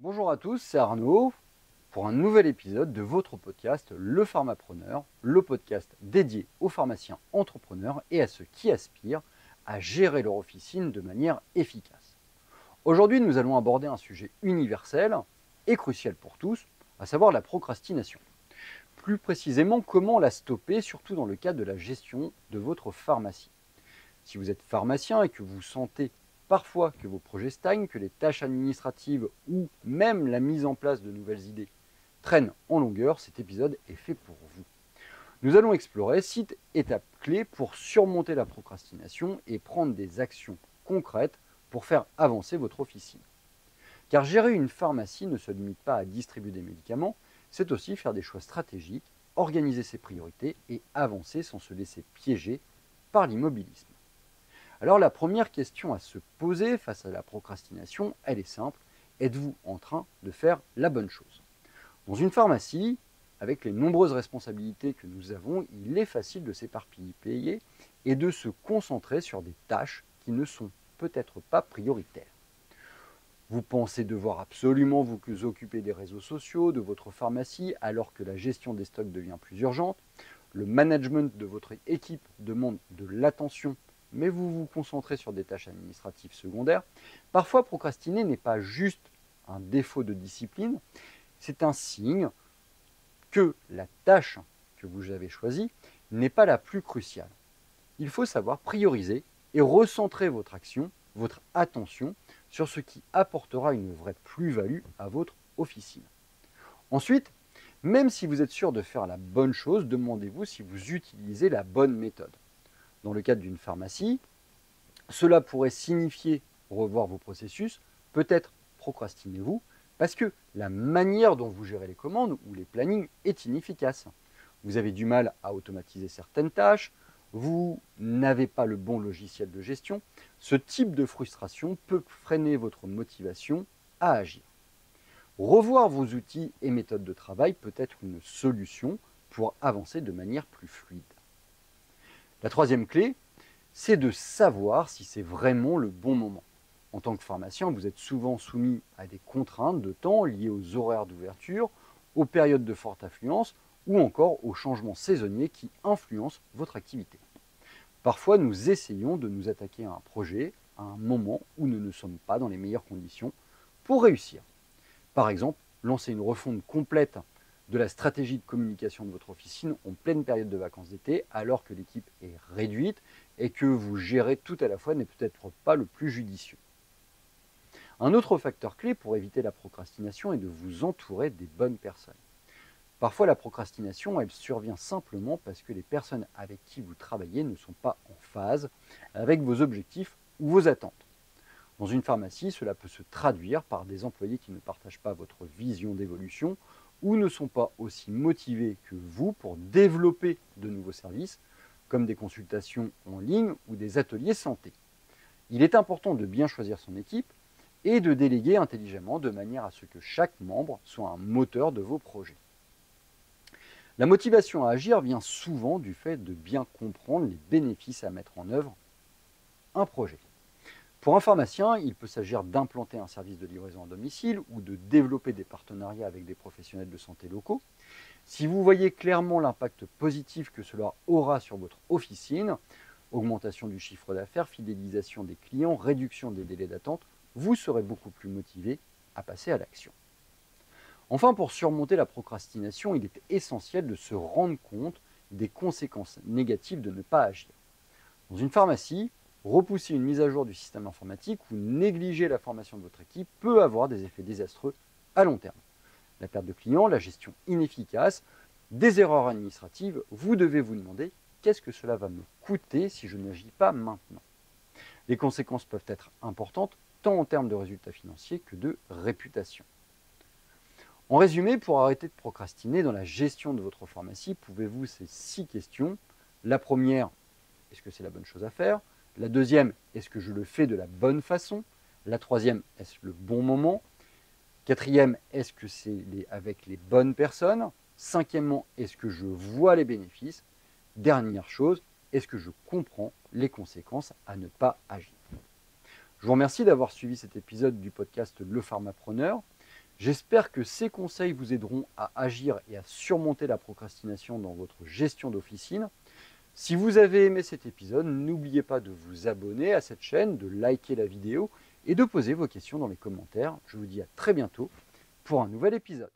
Bonjour à tous, c'est Arnaud pour un nouvel épisode de votre podcast Le Pharmapreneur, le podcast dédié aux pharmaciens entrepreneurs et à ceux qui aspirent à gérer leur officine de manière efficace. Aujourd'hui, nous allons aborder un sujet universel et crucial pour tous, à savoir la procrastination. Plus précisément, comment la stopper, surtout dans le cadre de la gestion de votre pharmacie. Si vous êtes pharmacien et que vous sentez parfois que vos projets stagnent, que les tâches administratives ou même la mise en place de nouvelles idées traînent en longueur, cet épisode est fait pour vous. Nous allons explorer 6 étapes clés pour surmonter la procrastination et prendre des actions concrètes pour faire avancer votre officine. Car gérer une pharmacie ne se limite pas à distribuer des médicaments, c'est aussi faire des choix stratégiques, organiser ses priorités et avancer sans se laisser piéger par l'immobilisme. Alors la première question à se poser face à la procrastination, elle est simple. Êtes-vous en train de faire la bonne chose? Dans une pharmacie, avec les nombreuses responsabilités que nous avons, il est facile de s'éparpiller et de se concentrer sur des tâches qui ne sont peut-être pas prioritaires. Vous pensez devoir absolument vous occuper des réseaux sociaux, de votre pharmacie, alors que la gestion des stocks devient plus urgente. Le management de votre équipe demande de l'attention, mais vous vous concentrez sur des tâches administratives secondaires. Parfois, procrastiner n'est pas juste un défaut de discipline, c'est un signe que la tâche que vous avez choisie n'est pas la plus cruciale. Il faut savoir prioriser et recentrer votre action, votre attention sur ce qui apportera une vraie plus-value à votre officine. Ensuite, même si vous êtes sûr de faire la bonne chose, demandez-vous si vous utilisez la bonne méthode. Dans le cadre d'une pharmacie, cela pourrait signifier revoir vos processus, peut-être procrastinez-vous, parce que la manière dont vous gérez les commandes ou les plannings est inefficace. Vous avez du mal à automatiser certaines tâches, vous n'avez pas le bon logiciel de gestion. Ce type de frustration peut freiner votre motivation à agir. Revoir vos outils et méthodes de travail peut être une solution pour avancer de manière plus fluide. La troisième clé, c'est de savoir si c'est vraiment le bon moment. En tant que pharmacien, vous êtes souvent soumis à des contraintes de temps liées aux horaires d'ouverture, aux périodes de forte affluence ou encore aux changements saisonniers qui influencent votre activité. Parfois, nous essayons de nous attaquer à un projet à un moment où nous ne sommes pas dans les meilleures conditions pour réussir. Par exemple, lancer une refonte complète de la stratégie de communication de votre officine en pleine période de vacances d'été, alors que l'équipe est réduite et que vous gérez tout à la fois n'est peut-être pas le plus judicieux. Un autre facteur clé pour éviter la procrastination est de vous entourer des bonnes personnes. Parfois, la procrastination, elle survient simplement parce que les personnes avec qui vous travaillez ne sont pas en phase avec vos objectifs ou vos attentes. Dans une pharmacie, cela peut se traduire par des employés qui ne partagent pas votre vision d'évolution ou ne sont pas aussi motivés que vous pour développer de nouveaux services, comme des consultations en ligne ou des ateliers santé. Il est important de bien choisir son équipe et de déléguer intelligemment de manière à ce que chaque membre soit un moteur de vos projets. La motivation à agir vient souvent du fait de bien comprendre les bénéfices à mettre en œuvre un projet. Pour un pharmacien, il peut s'agir d'implanter un service de livraison à domicile ou de développer des partenariats avec des professionnels de santé locaux. Si vous voyez clairement l'impact positif que cela aura sur votre officine, augmentation du chiffre d'affaires, fidélisation des clients, réduction des délais d'attente, vous serez beaucoup plus motivé à passer à l'action. Enfin, pour surmonter la procrastination, il est essentiel de se rendre compte des conséquences négatives de ne pas agir. Dans une pharmacie, repousser une mise à jour du système informatique ou négliger la formation de votre équipe peut avoir des effets désastreux à long terme. La perte de clients, la gestion inefficace, des erreurs administratives, vous devez vous demander qu'est-ce que cela va me coûter si je n'agis pas maintenant. Les conséquences peuvent être importantes tant en termes de résultats financiers que de réputation. En résumé, pour arrêter de procrastiner dans la gestion de votre pharmacie, pouvez-vous ces 6 questions. La première, est-ce que c'est la bonne chose à faire? La deuxième, est-ce que je le fais de la bonne façon? La troisième, est-ce le bon moment? Quatrième, est-ce que c'est avec les bonnes personnes? Cinquièmement, est-ce que je vois les bénéfices? Dernière chose, est-ce que je comprends les conséquences à ne pas agir? Je vous remercie d'avoir suivi cet épisode du podcast Le Pharmapreneur. J'espère que ces conseils vous aideront à agir et à surmonter la procrastination dans votre gestion d'officine. Si vous avez aimé cet épisode, n'oubliez pas de vous abonner à cette chaîne, de liker la vidéo et de poser vos questions dans les commentaires. Je vous dis à très bientôt pour un nouvel épisode.